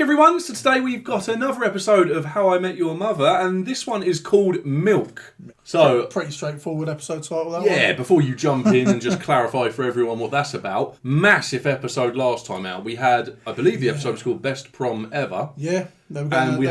everyone. So today we've got another episode of How I Met Your Mother, and this one is called Milk. So pretty straightforward episode title, that one. Yeah, before you jump in and just clarify for everyone what that's about. Massive episode last time out. We had, I believe the episode was called Best Prom Ever. Yeah, they were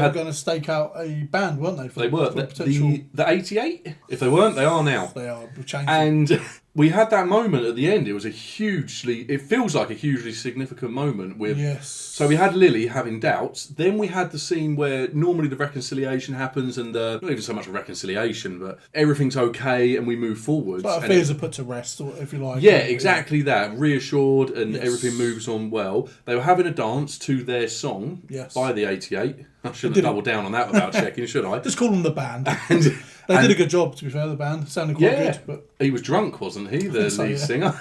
going to stake out a band, weren't they? They were. The 88? If they weren't, they are now. They are. We've changed And we had that moment at the end. It was it feels like a hugely significant moment with... Yes. So we had Lily having doubts. Then we had the scene where normally the reconciliation happens and not even so much a reconciliation, but everything's okay and we move forwards. But our fears are put to rest, if you like. Yeah, exactly that. Reassured and Yes. everything moves on well. They were having a dance to their song by the 88. I shouldn't have doubled down on that without checking, should I? Just call them the band. And they did a good job, to be fair, the band. Sounded quite good. But he was drunk, wasn't he, the lead singer?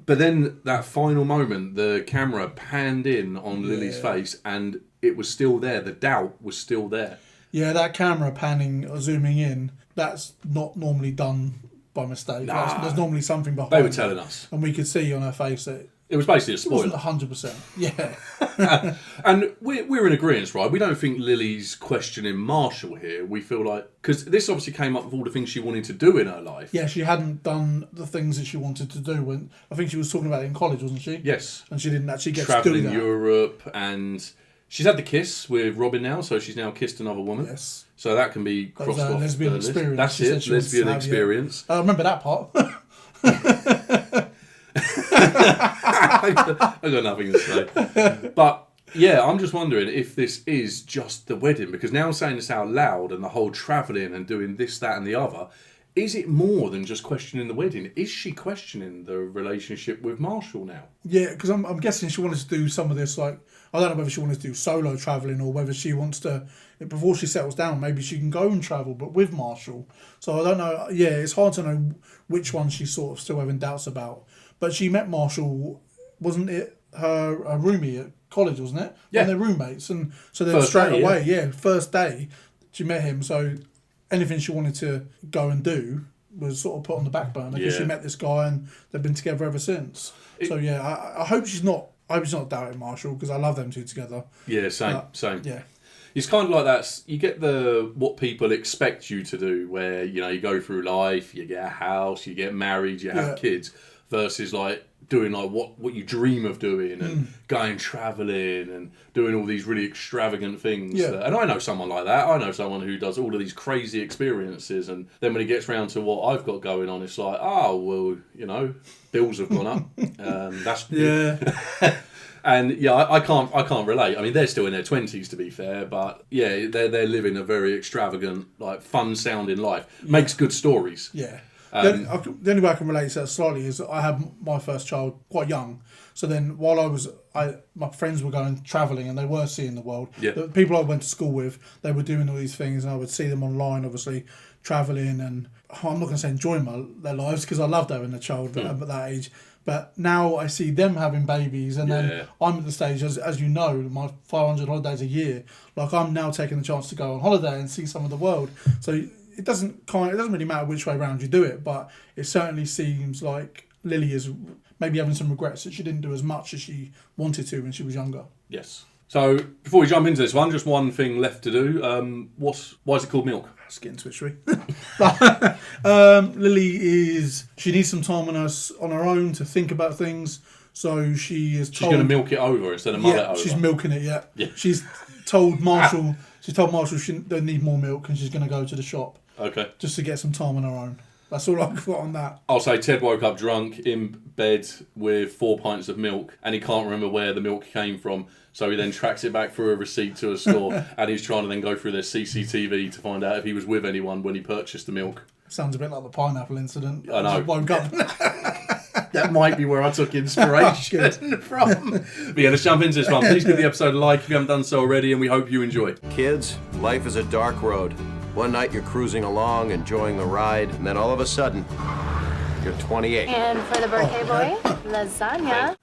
But then that final moment, the camera panned in on Lily's face and it was still there. The doubt was still there. Yeah, that camera panning or zooming in, that's not normally done by mistake. Nah. There's normally something behind They were telling us. And we could see on her face that it was basically a spoiler. It wasn't 100%. Yeah. And we're in agreement, right? We don't think Lily's questioning Marshall here. We feel like... Because this obviously came up with all the things she wanted to do in her life. Yeah, she hadn't done the things that she wanted to do. When I think she was talking about it in college, wasn't she? Yes. And she didn't actually get to do that. Travelling Europe, and she's had the kiss with Robin now, so she's now kissed another woman. Yes. So that can be crossed off lesbian the list. experience. That's it, lesbian experience. I remember that part. I got nothing to say. But yeah, I'm just wondering if this is just the wedding, because now I'm saying this out loud and the whole travelling and doing this, that and the other, is it more than just questioning the wedding? Is she questioning the relationship with Marshall now? Yeah, because I'm guessing she wanted to do some of this, like, I don't know whether she wanted to do solo travelling or whether she wants to, before she settles down, maybe she can go and travel, but with Marshall. So I don't know, yeah, it's hard to know which one she's sort of still having doubts about. But she met Marshall, wasn't it her roomie at college, wasn't it? Yeah. And they're roommates. And so then straight away, first day, she met him. So anything she wanted to go and do was sort of put on the back burner because she met this guy and they've been together ever since. So yeah, I hope she's not doubting Marshall because I love them two together. Yeah, same. Yeah. It's kind of like that. You get what people expect you to do, where you go through life, you get a house, you get married, you have kids, versus like doing like what you dream of doing and going travelling and doing all these really extravagant things. Yeah. And I know someone like that. I know someone who does all of these crazy experiences, and then when he gets round to what I've got going on, it's like, oh well, bills have gone up. That's And yeah, I can't relate. I mean, they're still in their 20s, to be fair, but yeah, they're living a very extravagant, like fun sounding life. Makes good stories. Yeah. The only way I can relate to that slightly is I had my first child quite young. So then while my friends were going travelling and they were seeing the world. Yeah. The people I went to school with, they were doing all these things and I would see them online, obviously, travelling and I'm not going to say enjoying their lives because I loved having a child at that age. But now I see them having babies and then I'm at the stage, as you know, my 500 holidays a year, like I'm now taking the chance to go on holiday and see some of the world. So it doesn't really matter which way around you do it, but it certainly seems like Lily is maybe having some regrets that she didn't do as much as she wanted to when she was younger. Yes. So before we jump into this one, just one thing left to do. Why is it called Milk? It's getting switchery. Lily she needs some time on her own to think about things. So she's going to milk it over instead of mull it over. She's milking it. Yeah. She's told Marshall. She's told Marshall they need more milk, and she's going to go to the shop. Okay. Just to get some time on her own. That's all I've got on that. I'll say Ted woke up drunk in bed with 4 pints of milk, and he can't remember where the milk came from. So he then tracks it back through a receipt to a store, and he's trying to then go through their CCTV to find out if he was with anyone when he purchased the milk. Sounds a bit like the pineapple incident. I know. I just woke up. That might be where I took inspiration from. But yeah, let's jump into this one. Please give the episode a like if you haven't done so already, and we hope you enjoy. Kids, life is a dark road. One night you're cruising along, enjoying the ride, and then all of a sudden, you're 28. And for the birthday boy, lasagna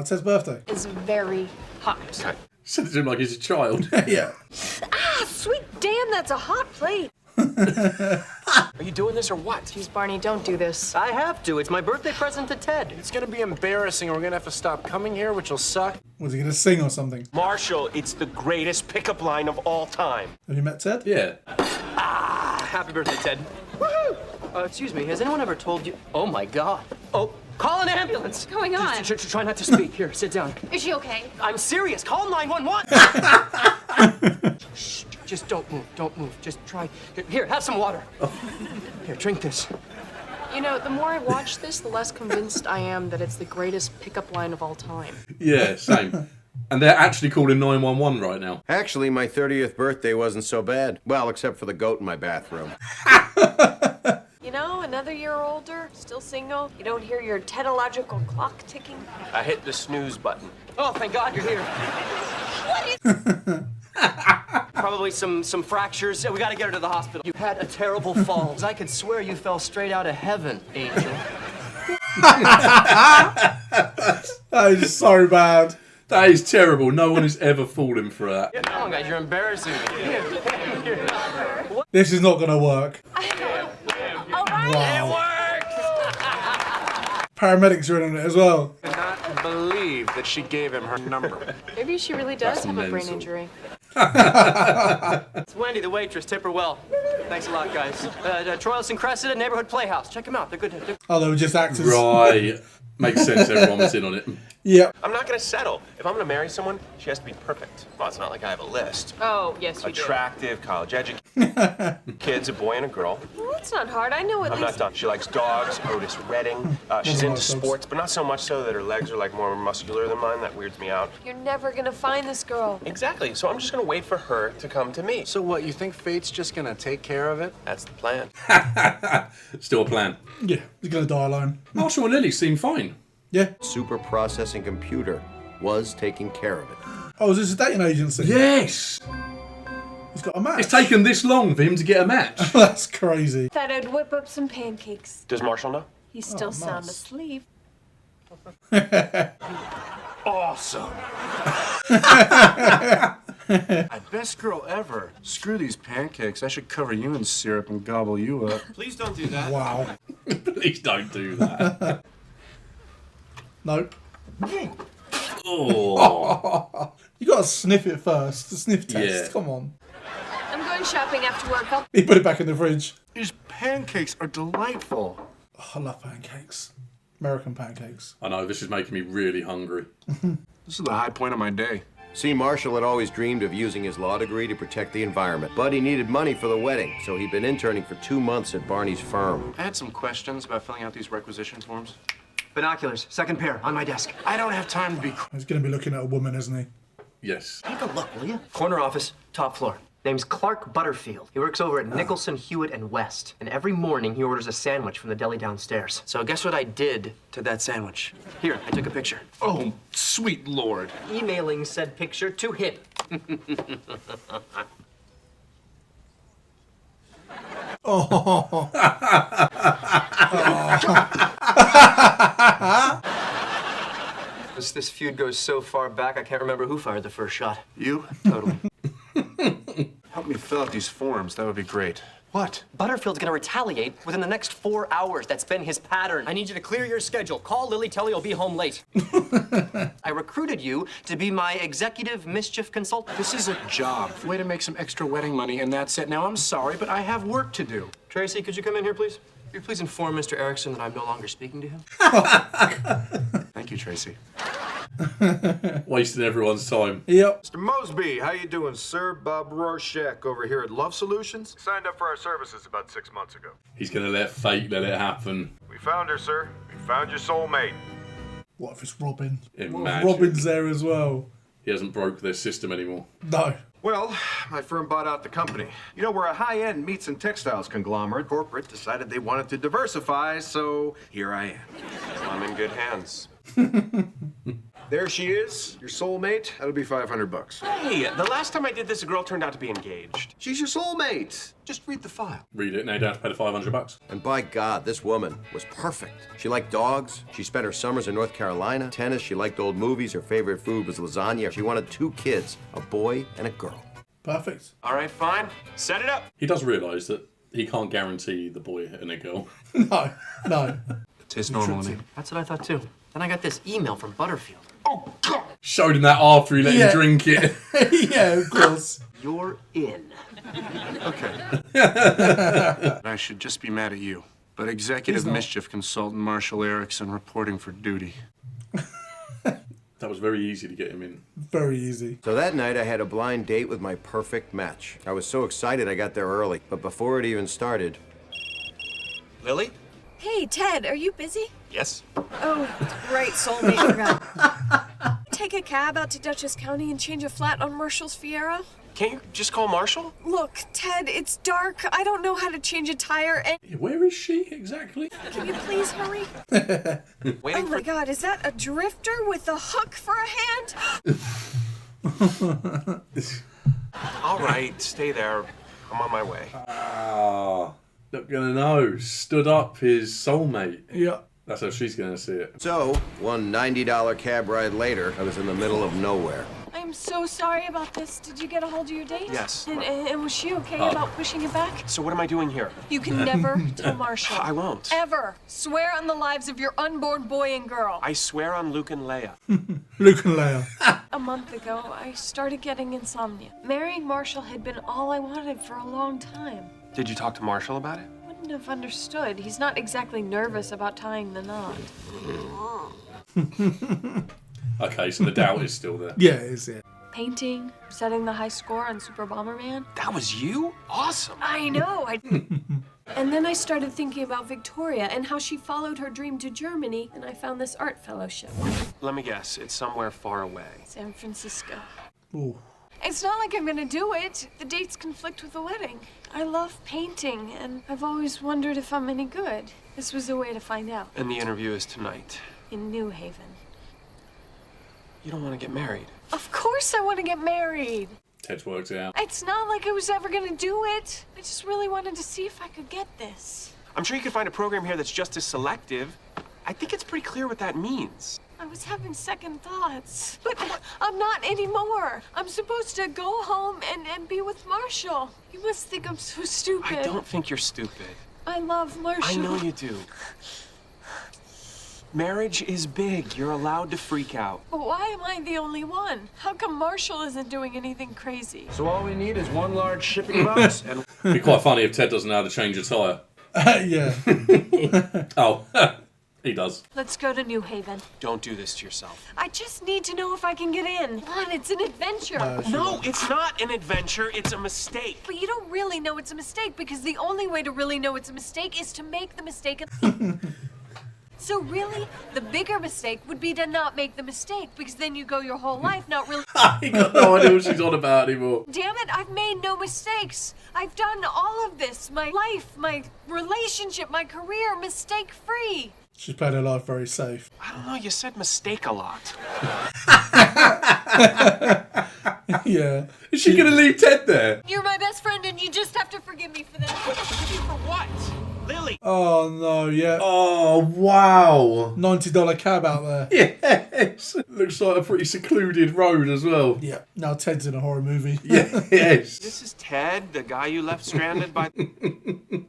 It's his birthday. is very hot. Said to him like he's a child. Yeah. Ah, sweet damn, that's a hot plate. Are you doing this or what? Jeez, Barney, don't do this. I have to. It's my birthday present to Ted. It's gonna be embarrassing, and we're gonna have to stop coming here, which will suck. Was he going to sing or something? Marshall, it's the greatest pickup line of all time. Have you met Ted? Yeah. Happy birthday, Ted. Woohoo! Excuse me, has anyone ever told you? Oh my God. Oh, call an ambulance. What's going on? Try not to speak. Here, sit down. Is she okay? I'm serious. Call 911. Shh, just don't move. Don't move. Just try. Here, have some water. Here, drink this. You know, the more I watch this, the less convinced I am that it's the greatest pickup line of all time. Yeah, same. And they're actually calling 911 right now. Actually, my 30th birthday wasn't so bad. Well, except for the goat in my bathroom. You know, another year older, still single, you don't hear your technological clock ticking. I hit the snooze button. Oh, thank God you're here. Probably some fractures. We gotta get her to the hospital. You had a terrible fall. I could swear you fell straight out of heaven, Angel. That is so bad. That is terrible. No one has ever fallen for that. Come on, guys, you're embarrassing me. This is not going to work. All right. Wow. Worked! Paramedics are in on it as well. I cannot believe that she gave him her number. Maybe she really does That's have a brain mental. injury. It's Wendy, the waitress. Tip her well. Thanks a lot, guys. Troilus and Cressida Neighborhood Playhouse. Check them out. They're good. Oh, they were just actors. Right. Makes sense everyone was in on it. Yep. I'm not gonna settle. If I'm gonna marry someone, she has to be perfect. Well, it's not like I have a list. Oh, yes, you Attractive, college educated, kids, a boy and a girl. do. Well, that's not hard. I know at I'm not least. done. She likes dogs, Otis Redding. She's Never into mind, folks. sports, but not so much so that her legs are like more muscular than mine. That weirds me out. You're never gonna find this girl. Exactly. So I'm just gonna wait for her to come to me. So what, you think fate's just gonna take care of it? That's the plan. Still a plan. Yeah, he's going to die alone. Marshall and Lily seem fine. Yeah. Super processing computer was taking care of it. Oh, is this a dating agency? Yes. He's got a match. It's taken this long for him to get a match. That's crazy. Thought I'd whip up some pancakes. Does Marshall know? He's still sound nice. asleep. Awesome. Best girl ever. Screw these pancakes. I should cover you in syrup and gobble you up. Please don't do that. Wow. Please don't do that. Nope. Oh. You got to sniff it first. The sniff test. Yeah. Come on. I'm going shopping after work. He put it back in the fridge. These pancakes are delightful. Oh, I love pancakes. American pancakes. I know, this is making me really hungry. This is the high point of my day. See, Marshall had always dreamed of using his law degree to protect the environment, but he needed money for the wedding, so he'd been interning for 2 months at Barney's firm. I had some questions about filling out these requisition forms. Binoculars, second pair, on my desk. I don't have time to be... He's going to be looking at a woman, isn't he? Yes. Take a look, will you? Corner office, top floor. Name's Clark Butterfield. He works over at Nicholson, Hewitt, and West. And every morning he orders a sandwich from the deli downstairs. So guess what I did to that sandwich? Here, I took a picture. Oh, sweet lord. Emailing said picture to him. This feud goes so far back, I can't remember who fired the first shot. You? Totally. Help me fill out these forms. That would be great. What? Butterfield's gonna retaliate within the next 4 hours. That's been his pattern. I need you to clear your schedule. Call Lily, tell her you'll be home late. I recruited you to be my executive mischief consultant. This is a job. Way to make some extra wedding money, and that's it. Now, I'm sorry, but I have work to do. Tracy, could you come in here, please? Could you please inform Mr. Erickson that I'm no longer speaking to him? Thank you, Tracy. Wasting everyone's time. Yep. Mr. Mosby, how you doing, sir? Bob Rorschach over here at Love Solutions. Signed up for our services about 6 months ago. He's going to let fate let it happen. We found her, sir. We found your soulmate. What if it's Robin? What if Imagine. Robin's there as well? He hasn't broke their system anymore. No. Well, my firm bought out the company. You know, we're a high-end meats and textiles conglomerate. Corporate decided they wanted to diversify, so here I am. Well, I'm in good hands. There she is, your soulmate. That'll be $500. Hey, the last time I did this, a girl turned out to be engaged. She's your soulmate. Just read the file. Read it, now you don't have to pay the $500. And by God, this woman was perfect. She liked dogs. She spent her summers in North Carolina. Tennis. She liked old movies. Her favorite food was lasagna. She wanted 2 kids, a boy and a girl. Perfect. All right, fine. Set it up. He does realise that He can't guarantee the boy and a girl. No, no. It tastes normal to me. That's what I thought too. Then I got this email from Butterfield. Oh, God! Showed him that after he let him drink it. Yeah, of course. You're in. Okay. I should just be mad at you. But Executive Mischief Consultant Marshall Erickson reporting for duty. That was very easy to get him in. Very easy. So that night I had a blind date with my perfect match. I was so excited I got there early, but before it even started... Lily? Hey, Ted, are you busy? Yes? Oh, right, soulmate, forgot. Take a cab out to Dutchess County and change a flat on Marshall's Fiero? Can't you just call Marshall? Look, Ted, it's dark. I don't know how to change a tire, and... Where is she exactly? Can you please hurry? Waiting Oh my God, is that a drifter with a hook for a hand? All right, stay there. I'm on my way. Ah, not gonna know. Stood up his soulmate. Yeah. That's how she's gonna see it. So, one $90 cab ride later, I was in the middle of nowhere. I'm so sorry about this. Did you get a hold of your date? Yes. And was she okay about pushing it back? So what am I doing here? You can never tell Marshall. I won't. Ever. Swear on the lives of your unborn boy and girl. I swear on Luke and Leia. Luke and Leia. A month ago, I started getting insomnia. Marrying Marshall had been all I wanted for a long time. Did you talk to Marshall about it? Wouldn't have understood. He's not exactly nervous about tying the knot. Okay, so the doubt is still there. Yeah, it is, yeah. Painting, setting the high score on Super Bomberman. That was you? Awesome. I know. And then I started thinking about Victoria and how she followed her dream to Germany, and I found this art fellowship. Let me guess. It's somewhere far away. San Francisco. Ooh. It's not like I'm gonna do it. The dates conflict with the wedding. I love painting, and I've always wondered if I'm any good. This was a way to find out. And the interview is tonight. In New Haven. You don't want to get married. Of course I want to get married. Ted works it out. It's not like I was ever gonna do it. I just really wanted to see if I could get this. I'm sure you could find a program here that's just as selective. I think it's pretty clear what that means. I was having second thoughts. But I'm not anymore. I'm supposed to go home and be with Marshall. You must think I'm so stupid. I don't think you're stupid. I love Marshall. I know you do. Marriage is big. You're allowed to freak out. But why am I the only one? How come Marshall isn't doing anything crazy? So all we need is one large shipping box and... It'd be quite funny if Ted doesn't know how to change a tyre. Yeah. Oh, he does. Let's go to New Haven. Don't do this to yourself. I just need to know if I can get in. Come on, it's an adventure. No, it's not an adventure. It's a mistake. But you don't really know it's a mistake because the only way to really know it's a mistake is to make the mistake. So really, the bigger mistake would be to not make the mistake because then you go your whole life not really... He got no idea what she's on about anymore. Damn it, I've made no mistakes. I've done all of this. My life, my relationship, my career, mistake-free. She's played her life very safe. I don't know. You said mistake a lot. Yeah. Is she going to leave Ted there? You're my best friend and you just have to forgive me for that. Forgive you for what? Lily. Oh, no, yeah. Oh, wow. $90 cab out there. Yes. Looks like a pretty secluded road as well. Yeah. Now Ted's in a horror movie. Yes. This is Ted, the guy you left stranded by...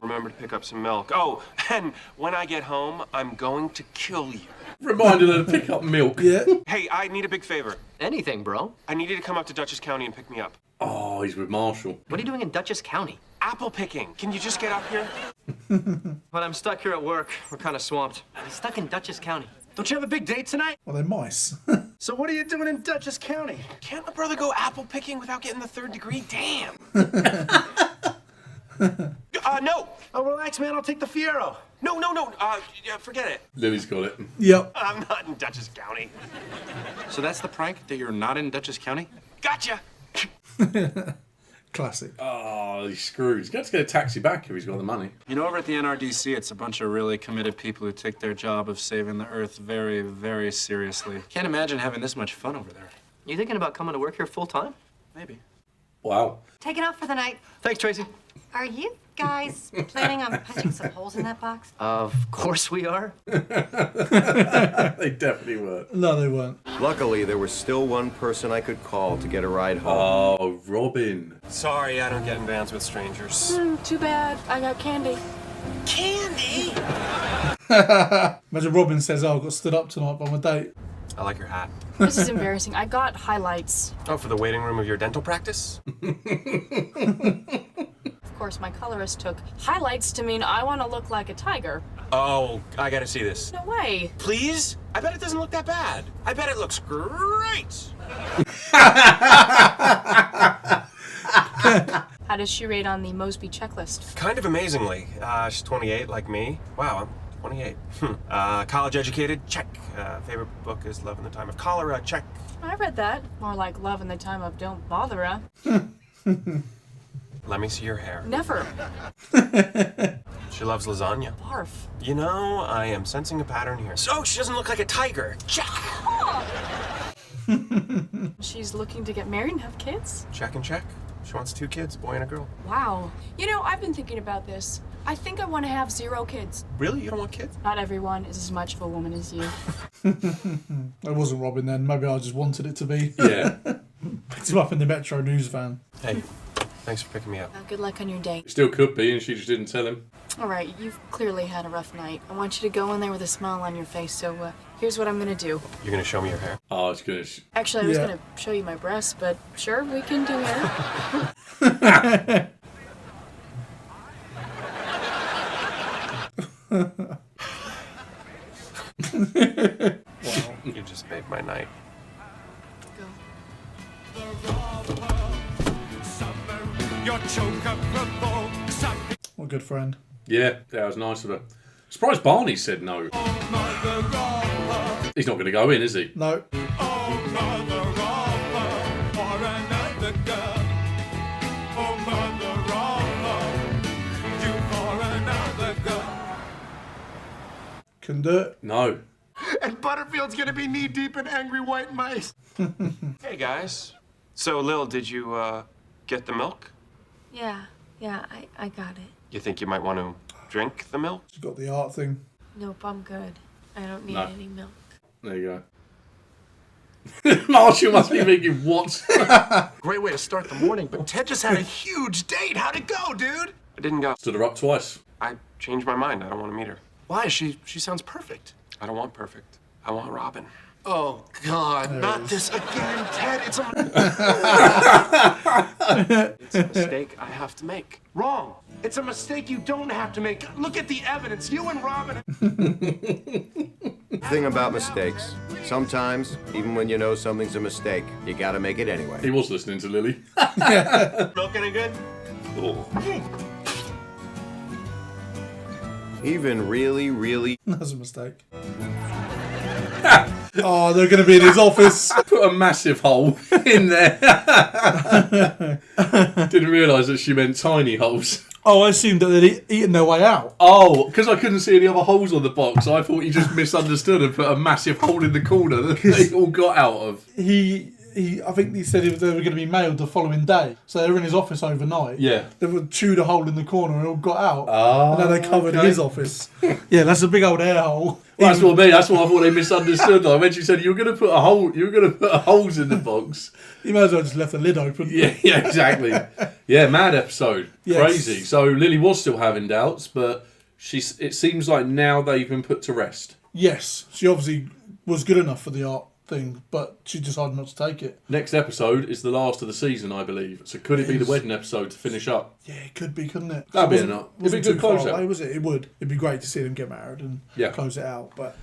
Remember to pick up some milk. Oh, and when I get home, I'm going to kill you. Reminded her to pick up milk. Yeah. Hey, I need a big favor. Anything, bro. I need you to come up to Dutchess County and pick me up. Oh, he's with Marshall. What are you doing in Dutchess County? Apple picking. Can you just get up here? But I'm stuck here at work. We're kind of swamped. I'm stuck in Dutchess County. Don't you have a big date tonight? Well, they're mice. So what are you doing in Dutchess County? Can't a brother go apple picking without getting the 3rd degree? Damn. No. Oh, relax, man. I'll take the Fiero. No. Yeah, forget it. Lily's got it. Yep. I'm not in Dutchess County. So that's the prank, that you're not in Dutchess County? Gotcha. Classic. Oh, he's screwed. He's got to get a taxi back if he's got the money. You know, over at the NRDC, it's a bunch of really committed people who take their job of saving the Earth very, very seriously. Can't imagine having this much fun over there. You thinking about coming to work here full time? Maybe. Wow. Taking out for the night. Thanks, Tracy. Are you guys planning on punching some holes in that box? Of course we are. They definitely were. No, they weren't. Luckily, there was still one person I could call to get a ride home. Oh, Robin. Sorry, I don't get in vans with strangers. Too bad. I got candy. Candy? Imagine Robin says, "Oh, I got stood up tonight by my date." I like your hat. This is embarrassing. I got highlights. Oh, for the waiting room of your dental practice? Of course, my colorist took highlights to mean I want to look like a tiger. Oh, I gotta see this. No way. Please? I bet it doesn't look that bad. I bet it looks great. How does she rate on the Mosby checklist? Kind of amazingly. She's 28, like me. Wow, I'm 28. College educated? Check. Favorite book is Love in the Time of Cholera? Check. I read that. More like Love in the Time of Don't Bother Her. Let me see your hair. Never. She loves lasagna. Barf. You know, I am sensing a pattern here. So she doesn't look like a tiger. Check. She's looking to get married and have kids? Check and check. She wants 2 kids, a boy and a girl. Wow. You know, I've been thinking about this. I think I want to have 0 kids. Really? You don't want kids? Not everyone is as much of a woman as you. It wasn't Robin then. Maybe I just wanted it to be. Yeah. Picked him up in the Metro News van. Hey, thanks for picking me up. Good luck on your date. Still could be, and she just didn't tell him. All right, you've clearly had a rough night. I want you to go in there with a smile on your face, so here's what I'm gonna do. You're gonna show me your hair? Oh, it's good. Actually, I was gonna show you my breasts, but sure, we can do hair. Wow, you just made my night. What a good friend. Yeah, that was nice of her. Surprised Barney said no. He's not going to go in, is he? No. Couldn't do it. No. And Butterfield's gonna be knee-deep in angry white mice. Hey, guys. So, Lil, did you, get the milk? Yeah, I got it. You think you might want to drink the milk? She's got the art thing. Nope, I'm good. I don't need No. any milk. There you go. Marshall must be thinking, what? Great way to start the morning, but Ted just had a huge date. How'd it go, dude? I didn't go. Stood her up twice. I changed my mind. I don't want to meet her. Why? She sounds perfect. I don't want perfect. I want Robin. Oh, God, not this again, Ted. It's a... It's a mistake I have to make. Wrong. It's a mistake you don't have to make. Look at the evidence. You and Robin... Thing about mistakes. Sometimes, even when you know something's a mistake, you gotta make it anyway. He was listening to Lily. Milk any good? Oh. Even really... That's a mistake. Oh, they're going to be in his office. Put a massive hole in there. Didn't realise that she meant tiny holes. Oh, I assumed that they'd eaten their way out. Oh, because I couldn't see any other holes on the box, I thought he just misunderstood and put a massive hole in the corner that they all got out of. I think he said they were going to be mailed the following day. So they were in his office overnight. Yeah. They would chewed a hole in the corner and all got out. Oh, and now they covered his office. Yeah, that's a big old air hole. Well, that's what I thought they misunderstood. Like, when she said you were going to put holes in the box. You might as well just left the lid open. Yeah, exactly. Yeah, mad episode. Yes. Crazy. So Lily was still having doubts, but it seems like now they've been put to rest. Yes, she obviously was good enough for the art thing, but she decided not to take it. Next episode is the last of the season, I believe. So could it be the wedding episode to finish up? Yeah, it could be, couldn't it? That'd be enough. It'd be a good closure. Was it? It would. It'd be great to see them get married and close it out. But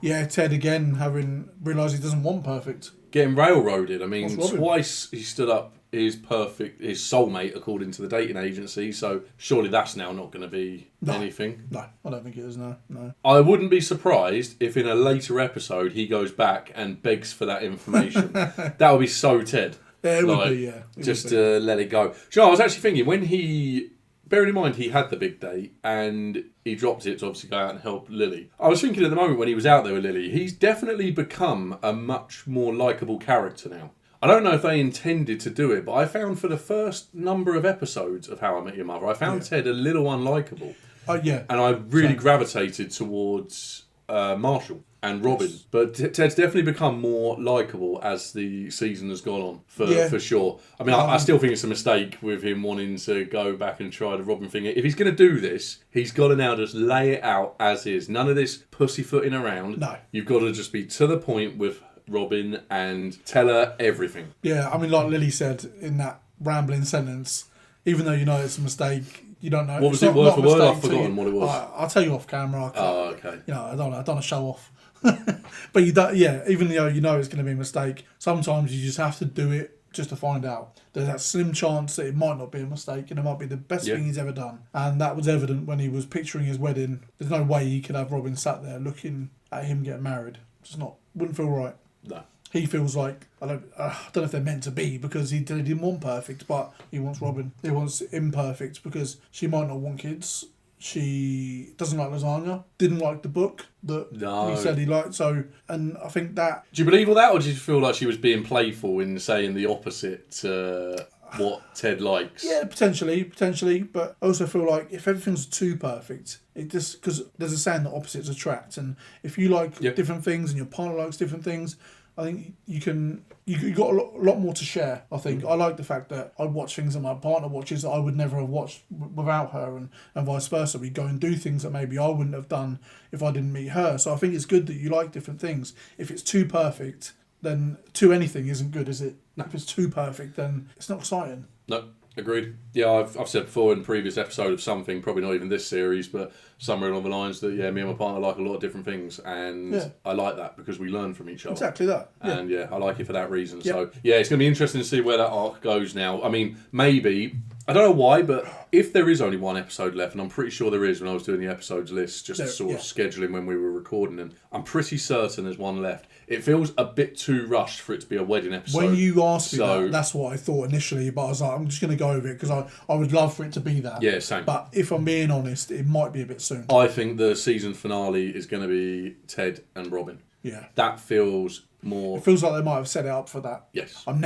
yeah, Ted again having realised he doesn't want perfect. Getting railroaded. I mean, twice he stood up his soulmate according to the dating agency, so surely that's now not going to be anything. No, I don't think it is, no. I wouldn't be surprised if in a later episode he goes back and begs for that information. That would be so Ted. Yeah, it would be, yeah. Just to let it go. So I was actually thinking, when bearing in mind he had the big date and he dropped it to obviously go out and help Lily. I was thinking at the moment when he was out there with Lily, he's definitely become a much more likeable character now. I don't know if they intended to do it, but I found for the first number of episodes of How I Met Your Mother, I found Ted a little unlikable. Yeah. And I really gravitated towards Marshall and Robin. Yes. But Ted's definitely become more likeable as the season has gone on, for sure. I mean, I still think it's a mistake with him wanting to go back and try the Robin thing. If he's going to do this, he's got to now just lay it out as is. None of this pussyfooting around. No. You've got to just be to the point with Robin and tell her everything. Yeah, I mean, like Lily said in that rambling sentence, even though you know it's a mistake, you don't know. What was it word for word? I've forgotten what it was. I'll tell you off camera. Oh, okay. You know, I don't want to show off. But you don't. Yeah, even though you know it's going to be a mistake, sometimes you just have to do it just to find out. There's that slim chance that it might not be a mistake and it might be the best thing he's ever done. And that was evident when he was picturing his wedding. There's no way he could have Robin sat there looking at him get married. Just wouldn't feel right. No. He feels like, I don't know if they're meant to be, because he didn't want perfect, but he wants Robin. He wants imperfect because she might not want kids. She doesn't like lasagna. Didn't like the book that he said he liked. So, and I think that... Do you believe all that, or do you feel like she was being playful in saying the opposite to what Ted likes? Yeah, potentially. But I also feel like if everything's too perfect, it just... Because there's a saying that opposites attract. And if you like different things and your partner likes different things... I think you got a lot more to share. I think I like the fact that I watch things that my partner watches that I would never have watched without her, and vice versa. We go and do things that maybe I wouldn't have done if I didn't meet her. So I think it's good that you like different things. If it's too perfect, then too anything isn't good, is it? No. If it's too perfect, then it's not exciting. No. Agreed. Yeah, I've said before in a previous episode of something, probably not even this series, but somewhere along the lines that, me and my partner like a lot of different things, and I like that because we learn from each other. Exactly that. Yeah. And I like it for that reason. Yep. So, it's going to be interesting to see where that arc goes now. I mean, maybe, I don't know why, but if there is only one episode left, and I'm pretty sure there is when I was doing the episodes list, just to sort of scheduling when we were recording, and I'm pretty certain there's one left. It feels a bit too rushed for it to be a wedding episode. When you asked me that's what I thought initially, but I was like, I'm just going to go with it because I would love for it to be that. Yeah, same. But if I'm being honest, it might be a bit soon. I think the season finale is going to be Ted and Robin. Yeah. That feels more... It feels like they might have set it up for that. Yes. But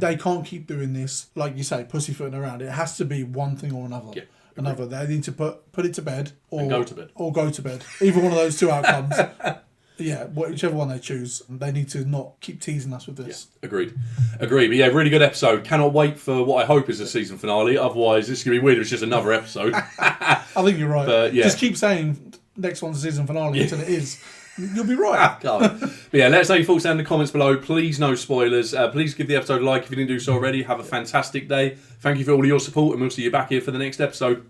they can't keep doing this, like you say, pussyfooting around. It has to be one thing or another. Yeah. Another. They need to put it to bed or go to bed. Or go to bed. Either one of those two outcomes. Yeah, whichever one they choose, they need to not keep teasing us with this. Yeah, agreed. But really good episode. Cannot wait for what I hope is a season finale. Otherwise, this is going to be weird. It's just another episode. I think you're right. But, just keep saying next one's a season finale until it is. You'll be right. But let us know your thoughts down in the comments below. Please, no spoilers. Please give the episode a like if you didn't do so already. Have a fantastic day. Thank you for all of your support, and we'll see you back here for the next episode.